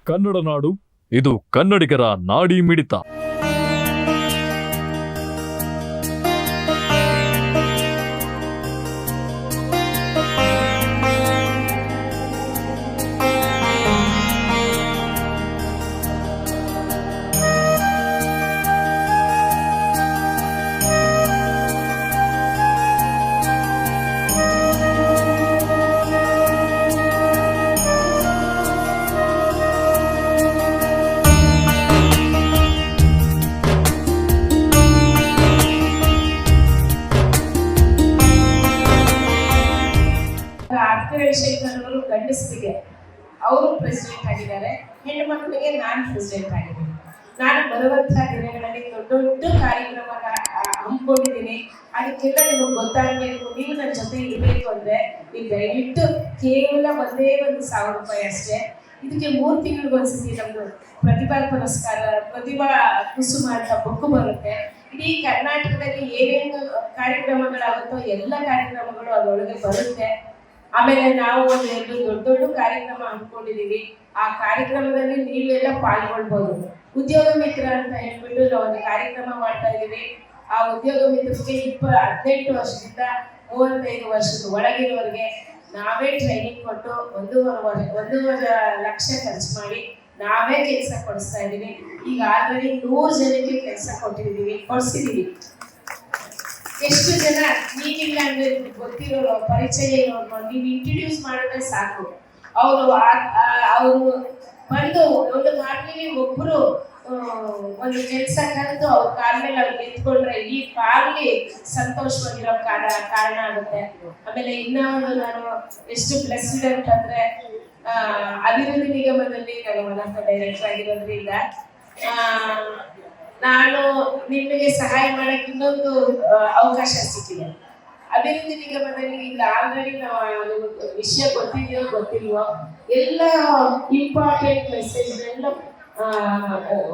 ಕನ್ನಡ ನಾಡು, ಇದು ಕನ್ನಡಿಗರ ನಾಡಿ ಮಿಡಿತ. ಅವರು ಗಂಡಸರಿಗೆ ಅವರು ಪ್ರೆಸಿಡೆಂಟ್ ಆಗಿದ್ದಾರೆ, ಹೆಣ್ಣು ಮಕ್ಕಳಿಗೆ ನಾನು ಪ್ರೆಸಿಡೆಂಟ್ ಆಗಿದ್ದೀನಿ. ನಾನು ಬರುವಂತಹ ದಿನಗಳಲ್ಲಿ ದೊಡ್ಡ ದೊಡ್ಡ ಕಾರ್ಯಕ್ರಮ ಹಮ್ಮಿಕೊಂಡಿದ್ದೀನಿ. ಅದಕ್ಕೆಲ್ಲ ನಿಮಗೆ ಗೊತ್ತಾಗಬೇಕು, ನೀವು ನನ್ನ ಜೊತೆ ಇರಬೇಕು ಅಂದರೆ ನೀವು ದಯವಿಟ್ಟು ಕೇವಲ ಒಂದೇ ₹1,000 ಅಷ್ಟೇ. ಇದಕ್ಕೆ 3 ತಿಂಗಳಿಗೊಂದ್ಸತಿ ನಮ್ಮದು ಪ್ರತಿಭಾ ಪುರಸ್ಕಾರ, ಪ್ರತಿಭಾ ಕುಸುಮ ಅಂತ ಬುಕ್ ಬರುತ್ತೆ. ಇಡೀ ಕರ್ನಾಟಕದಲ್ಲಿ ಏನೇನು ಕಾರ್ಯಕ್ರಮಗಳಾಗುತ್ತೋ ಎಲ್ಲ ಕಾರ್ಯಕ್ರಮಗಳು ಅದರೊಳಗೆ ಬರುತ್ತೆ. ಆಮೇಲೆ ನಾವು ಒಂದು ದೊಡ್ಡ ಕಾರ್ಯಕ್ರಮ ಹಮ್ಮಿಕೊಂಡಿದ್ದೀವಿ. ಆ ಕಾರ್ಯಕ್ರಮದಲ್ಲಿ ನೀವೆಲ್ಲ ಪಾಲ್ಗೊಳ್ಬೋದು. ಉದ್ಯೋಗ ಮಿತ್ರ ಅಂತ ಹೇಳ್ಬಿಟ್ಟು ನಾವು ಒಂದು ಕಾರ್ಯಕ್ರಮ ಮಾಡ್ತಾ ಇದ್ದೀವಿ. ಆ ಉದ್ಯೋಗ ಮಿತ್ರಕ್ಕೆ 18 ವರ್ಷದಿಂದ 35 ವರ್ಷದ ಒಳಗಿರೋರಿಗೆ ನಾವೇ ಟ್ರೈನಿಂಗ್ ಕೊಟ್ಟು 1.5 ಲಕ್ಷ ಖರ್ಚು ಮಾಡಿ ನಾವೇ ಕೆಲಸ ಕೊಡಿಸ್ತಾ ಇದ್ದೀವಿ. ಈಗ ಆಲ್ರೆಡಿ 100 ಜನಕ್ಕೆ ಕೆಲಸ ಕೊಡಿಸಿದ್ದೀವಿ. ಎಷ್ಟು ಜನ ನೀವಿಲ್ಲ ಅಂದ್ರೆ ಗೊತ್ತಿರೋರು, ಪರಿಚಯ ಇರೋರು ನೀವು ಇಂಟ್ರೊಡ್ಯೂಸ್ ಮಾಡಿದ್ರೆ ಸಾಕು. ಅವರು ಬಂದು ಒಂದು ಮಾರ್ಗದಲ್ಲಿ ಒಬ್ಬರು ಒಂದು ಕೆಲಸ ಕರೆದು ಅವ್ರ ಕಾಲ ಮೇಲೆ ಅವ್ರು ನಿಂತ್ಕೊಂಡ್ರೆ ಈ ಫ್ಯಾಮಿಲಿ ಸಂತೋಷವಾಗಿರೋ ಕಾರಣ ಆಗುತ್ತೆ. ಆಮೇಲೆ ಇನ್ನೊಂದು ನಾನು ಎಷ್ಟು ಬ್ಲೆಸ್ಡ್ ಅಂತಂದ್ರೆ ಅಭಿವೃದ್ಧಿ ನಿಗಮದಲ್ಲಿ ನಾನು ಡೈರೆಕ್ಟರ್ ಆಗಿರೋದ್ರಿಂದ ನಾನು ನಿಮಗೆ ಸಹಾಯ ಮಾಡಕ್ಕೆ ಇನ್ನೊಂದು ಅವಕಾಶ ಸಿಕ್ಕಿದೆ. ಅಭಿವೃದ್ಧಿ ನಿಗಮದಲ್ಲಿ ಈಗ ಆಲ್ರೆಡಿ ನಾವು ವಿಷಯ ಗೊತ್ತಿಲ್ವೋ ಎಲ್ಲ ಇಂಪಾರ್ಟೆಂಟ್ ಮೆಸೇಜ್ ಎಲ್ಲ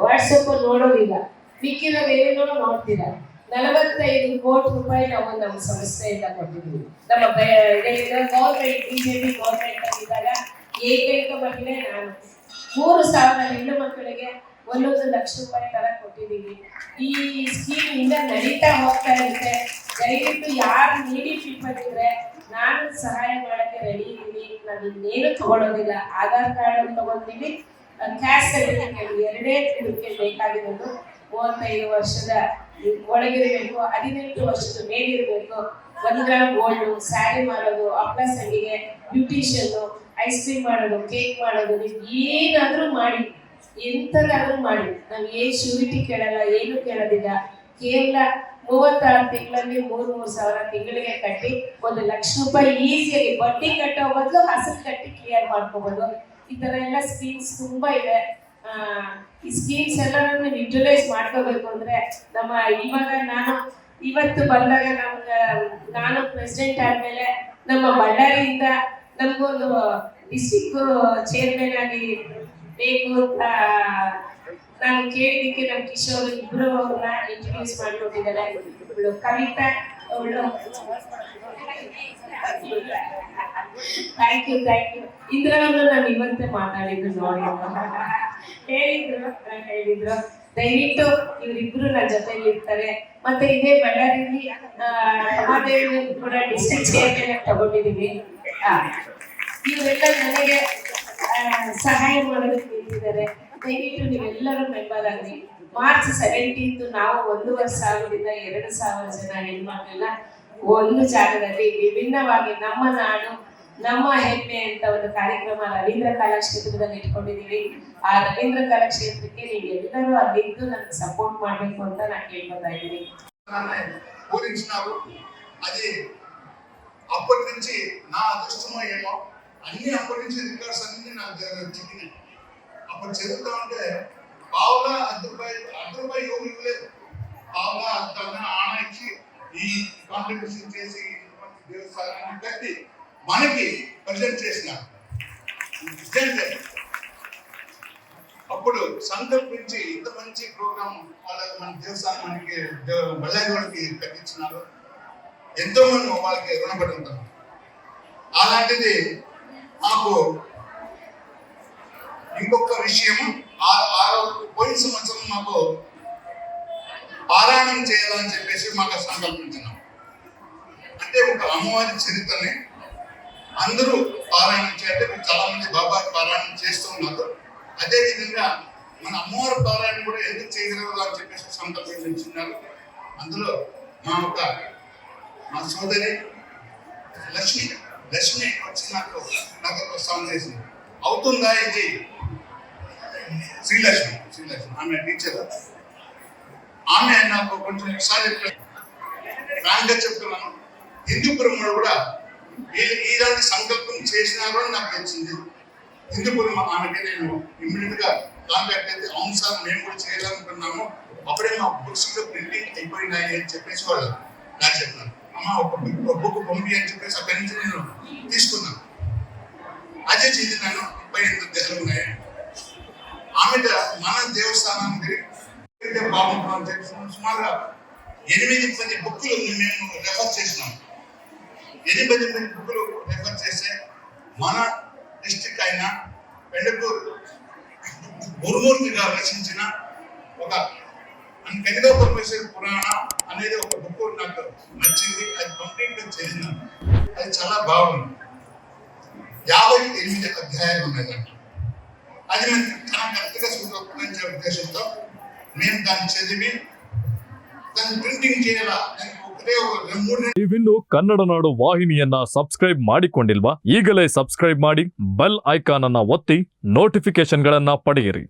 ವಾಟ್ಸಪ್ ನೋಡೋದಿಲ್ಲ, ಮಿಕ್ಕಿರೋದು ಏನೇನೋ ನೋಡ್ತೀರಾ. 45 ಕೋಟಿ ರೂಪಾಯಿ ನಾವು ನಮ್ಮ ಸಂಸ್ಥೆಯಿಂದ ಕೊಟ್ಟಿದ್ದೀವಿ. ನಮ್ಮ ಗೌರ್ಮೆಂಟ್ ಬಿಜೆಪಿ ಗೌರ್ಮೆಂಟ್ ಆಗಿದ್ದಾಗ ಏಕೈಕ ಮಹಿಳೆ ನಾನು. 3,000 ಹೆಣ್ಣು ಮಕ್ಕಳಿಗೆ 1 ಲಕ್ಷ ರೂಪಾಯಿ ತರ ಕೊಟ್ಟಿದ್ದೀವಿ. ಈ ಸ್ಕೀಮ್ ಇಂದ ನಡೀತಾ ಹೋಗ್ತಾ ಇರುತ್ತೆ. ದಯವಿಟ್ಟು ಯಾರು ನೀಡಿ ಪೀಪಲ್ ಇದ್ರೆ ನಾನು ಸಹಾಯ ಮಾಡಕ್ಕೆ ರೆಡಿ ಇದ್ದೀನಿ. ನಾನು ಇನ್ನೇನು ತಗೊಳ್ಳೋದಿಲ್ಲ. ಆಧಾರ್ ಕಾರ್ಡ್ ತಗೊಂಡಿವಿ, ಕ್ಯಾಸ್ಟ್ ಸರ್ಟಿಫಿಕೇಟ್ 2 ಸರ್ಟಿಫಿಕೇಟ್ ಬೇಕಾಗಿರೋದು. 35 ವರ್ಷದ ಒಳಗಿರಬೇಕು, 18 ವರ್ಷದ ಮೇಲಿರಬೇಕು, 1 ಗ್ರಾಮ್ ಗೋಲ್ಡ್, ಸ್ಯಾರಿ ಮಾಡೋದು, ಹಪ್ಪಳ ಸಂಡಿಗೆ, ಬ್ಯೂಟಿಷಿಯನ್, ಐಸ್ ಕ್ರೀಮ್ ಮಾಡೋದು, ಕೇಕ್ ಮಾಡೋದು, ನೀವು ಏನಾದರೂ ಮಾಡಿ, ಎಂಥದಾದ್ರೂ ಮಾಡಿ. ನಾವು ಏನು ಶ್ಯೂರಿಟಿ ಕೇಳಲ್ಲ, ಏನು ಕೇಳೋದಿಲ್ಲ. ಕೇವಲ 36 ತಿಂಗಳಲ್ಲಿ 3 ಸಾವಿರ ತಿಂಗಳಿಗೆ ಕಟ್ಟಿ 1 ಲಕ್ಷ ರೂಪಾಯಿ ಈಸಿಯಾಗಿ ಬಡ್ಡಿ ಕಟ್ಟೋ ಬದಲು ಹಸರು ಕಟ್ಟಿ ಕ್ಲಿಯರ್ ಮಾಡ್ಕೋಬಹುದು. ಈ ತರ ಎಲ್ಲ ಸ್ಕೀಮ್ಸ್ ತುಂಬಾ ಇದೆ. ಈ ಸ್ಕೀಮ್ಸ್ ಎಲ್ಲ ಯುಟಿಲೈಸ್ ಮಾಡ್ಕೋಬೇಕು ಅಂದ್ರೆ ಇವಾಗ ನಾನು ಇವತ್ತು ಬಂದಾಗ ನಾನು ಪ್ರೆಸಿಡೆಂಟ್ ಆದ್ಮೇಲೆ ನಮ್ಮ ಬಳ್ಳಾರಿಯಿಂದ ನಮಗೊಂದು ಡಿಸ್ಟ್ರಿಕ್ಟ್ ಚೇರ್ಮನ್ ಆಗಿ ಬೇಕು ಅಂತ ನಾನು ಕೇಳಿದ್ದಕ್ಕೆ ನಮ್ಮ ಕಿಶೋರ್ ಇಬ್ರು ಅವ್ರನ್ನ ಇಂಟ್ರೊಡ್ಯೂಸ್ ಮಾಡಿಕೊಟ್ಟಿದ್ದಾರೆ. ಇವಳು ಕವಿತಾ, ಅವಳು ಥ್ಯಾಂಕ್ ಯು ಇಂದ್ರವನ್ನು ನಾನು ಇವತ್ತೇ ಮಾತಾಡಿದ್ರು ನೋಡಿ ಹೇಳಿದ್ರು ದಯವಿಟ್ಟು ಇವರಿಬ್ರು ನನ್ನ ಜೊತೆಯಲ್ಲಿ ಇರ್ತಾರೆ. ಮತ್ತೆ ಇದೇ ಬಳ್ಳಾರಿಯಲ್ಲಿ ಮಹಾದೇವಿ ಕೂಡ ಡಿಸ್ಟ್ರಿಕ್ಟ್ ಚೇರ್ಮನ್ ತಗೊಂಡಿದ್ದೀವಿ. ಇವರೆಲ್ಲ ನನಗೆ ಸಹಾಯ ಮಾಡೋದಕ್ಕೆ ನಿಂತಿದ್ದಾರೆ. ದಯವಿಟ್ಟು ನೀವೆಲ್ಲರೂ ಮೆಂಬರ್ ಆಗಿ. ಮಾರ್ಚ್ 17 ನಾವು 1,500ರಿಂದ 2,000 ಜನ ಹೆಣ್ಮಕ್ಳೆಲ್ಲ ಒಂದು ಜಾಗದಲ್ಲಿ ವಿಭಿನ್ನವಾಗಿ ನಮ್ಮ ನಾಡು ನಮ್ಮ ಹೆಮ್ಮೆ ಅಂತ ಒಂದು ಕಾರ್ಯಕ್ರಮ ರವೀಂದ್ರ ಕಲಾಕ್ಷೇತ್ರದಲ್ಲಿ ಇಟ್ಕೊಂಡಿದ್ದೀವಿ. ಆ ರವೀಂದ್ರ ಕಲಾಕ್ಷೇತ್ರಕ್ಕೆ ನೀವು ಎಲ್ಲರೂ ಅಲ್ಲಿದ್ದು ನನಗೆ సపోర్ట్ ಮಾಡಬೇಕು ಅಂತ ನಾನು ಕೇಳ್ಕೊತಾ ఇದ್ದೀನಿ. అది అప్పటి నుంచి నా అదృష్టమో ఏమో అన్ని అప్పటి నుంచి రికార్డ్స్ అన్ని నాకు చిక్కినాయి. అప్పుడు చదువుతా ఉంటే పావులా అర్ధ రూపాయి యోగి ఇవ్వలేదు. పావులా అర్థంగా ఆన ఇచ్చి ఈ కాంట్రిబ్యూషన్ చేసి దేవస్థానాన్ని కట్టి మనకి ప్రజెంట్ చేసినారు. అప్పుడు సంకల్పించి ఇంత మంచి ప్రోగ్రామ్ వాళ్ళకి మన దేవస్థానం మనకి బళ్ళారి వాళ్ళకి కట్టించినారు. ఎంతో మంది వాళ్ళకి రుణపడి ఉంటారు. అలాంటిది మాకు ఇంకొక విషయం, పోయిన సంవత్సరం మాకు పారాయణం చేయాలని చెప్పేసి మాకు సంకల్పించినాం. అంటే ఒక అమ్మవారి చరిత్రని అందరూ పారాయణం చేయాలంటే చాలా మంది బాబా పారాయణం చేస్తూ ఉన్నారు. అదే విధంగా మన అమ్మవారి పారాయణం కూడా ఎందుకు చేయగలరు అని చెప్పేసి సంకల్పించున్నారు. అందులో మా సోదరి లక్ష్మి వచ్చి నాకు ప్రస్తావన చేసింది. అవుతుందా ఇది? శ్రీలక్ష్మి ఆమె టీచర్. ఆమె నాకు కొంచెం ఒకసారి ఫ్రాంక్ గా చెప్తున్నాను, హిందూపురం కూడా ఇలాంటి సంకల్పం చేసినారు అని నాకు తెలిసింది. హిందూపురం ఆమెకి నేను ఇమ్మీడియట్ గా కాంటాక్ట్ అయితే, అవును సార్ మేము కూడా చేయాలనుకున్నాము, అప్పుడే మా బుక్స్ ప్రింటింగ్ అయిపోయినాయి అని చెప్పేసి వాళ్ళు నాకు చెప్పినారు. అమ్మ ఒక బుక్ పంపి అని చెప్పేసి అక్కడి నుంచి నేను తీసుకున్నాను. అదే చదివినాను. 38 దశలు ఉన్నాయి. ఆమె మన దేవస్థానానికి బాగుంటుంది అని చెప్పి సుమారుగా 8-10 బుక్కులు మేము రెఫర్ చేసినాం. 8-10 బుక్కులు రెఫర్ చేస్తే మన డిస్ట్రిక్ట్ అయిన పెండకూరు గురుమూర్తి గారు రచించిన ఒక కనిగా పరమేశ్వర పురాణ అనేది ఒక బుక్ నాకు నచ్చింది. అది కంప్లీట్ గా చదివినాను. అది చాలా బాగుంది. 58 అధ్యాయాలు ఉన్నాయి. అది మనకి చాలా కరెక్ట్గా చూడకపోతే ఉద్దేశంతో మేము దాన్ని చదివి దాన్ని ಪ್ರಿಂಟಿಂಗ್ చేయాల. ఒకటే 3 ನೀವಿನ್ನು ಕನ್ನಡ ನಾಡು ವಾಹಿನಿಯನ್ನ ಸಬ್ಸ್ಕ್ರೈಬ್ ಮಾಡಿಕೊಂಡಿಲ್ವಾ? ಈಗಲೇ ಸಬ್ಸ್ಕ್ರೈಬ್ ಮಾಡಿ ಬೆಲ್ ಐಕಾನ್ ಅನ್ನ ಒತ್ತಿ ನೋಟಿಫಿಕೇಶನ್ಗಳನ್ನ ಪಡೆಯಿರಿ.